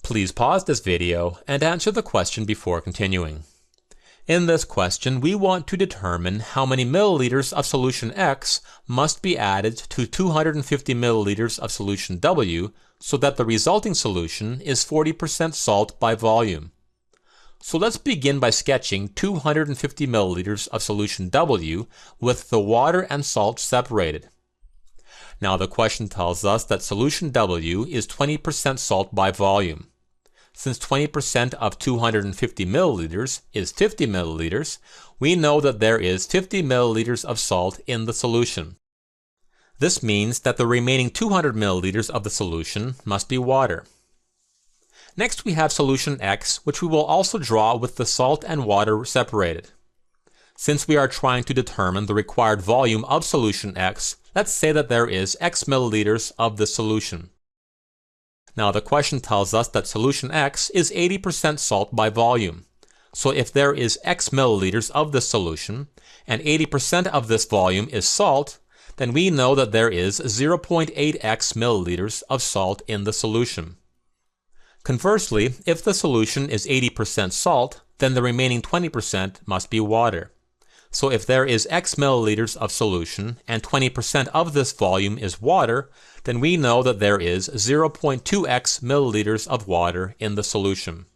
Please pause this video and answer the question before continuing. In this question, we want to determine how many milliliters of solution X must be added to 250 milliliters of solution W so that the resulting solution is 40% salt by volume. So let's begin by sketching 250 milliliters of solution W with the water and salt separated. Now the question tells us that solution W is 20% salt by volume. Since 20% of 250 milliliters is 50 milliliters, we know that there is 50 milliliters of salt in the solution. This means that the remaining 200 milliliters of the solution must be water. Next we have solution X, which we will also draw with the salt and water separated. Since we are trying to determine the required volume of solution X, let's say that there is X milliliters of the solution. Now the question tells us that solution X is 80% salt by volume. So if there is X milliliters of this solution, and 80% of this volume is salt, then we know that there is 0.8x milliliters of salt in the solution. Conversely, if the solution is 80% salt, then the remaining 20% must be water. So if there is X milliliters of solution and 20% of this volume is water, then we know that there is 0.2x milliliters of water in the solution.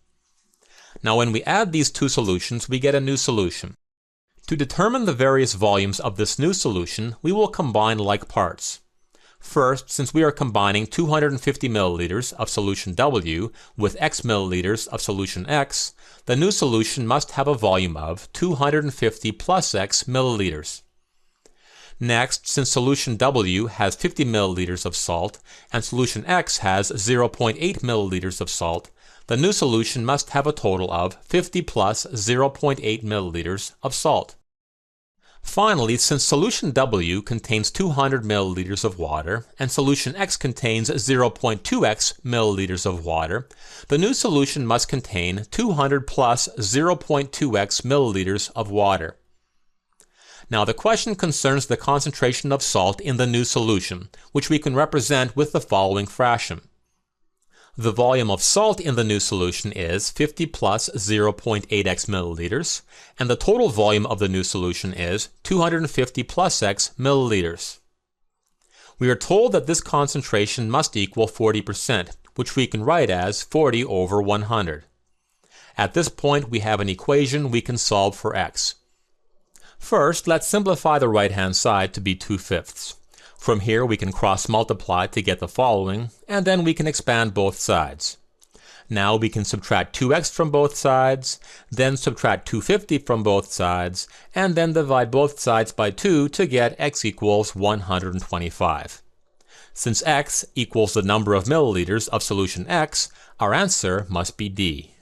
Now when we add these two solutions, we get a new solution. To determine the various volumes of this new solution, we will combine like parts. First, since we are combining 250 milliliters of solution W with X milliliters of solution X, the new solution must have a volume of 250 plus X milliliters. Next, since solution W has 50 milliliters of salt and solution X has 0.8 milliliters of salt, the new solution must have a total of 50 plus 0.8 milliliters of salt. Finally, since solution W contains 200 milliliters of water and solution X contains 0.2x milliliters of water, the new solution must contain 200 plus 0.2x milliliters of water. Now the question concerns the concentration of salt in the new solution, which we can represent with the following fraction. The volume of salt in the new solution is 50 plus 0.8x milliliters, and the total volume of the new solution is 250 plus x milliliters. We are told that this concentration must equal 40%, which we can write as 40 over 100. At this point, we have an equation we can solve for x. First, let's simplify the right-hand side to be 2/5. From here we can cross-multiply to get the following, and then we can expand both sides. Now we can subtract 2x from both sides, then subtract 250 from both sides, and then divide both sides by 2 to get x equals 125. Since x equals the number of milliliters of solution X, our answer must be D.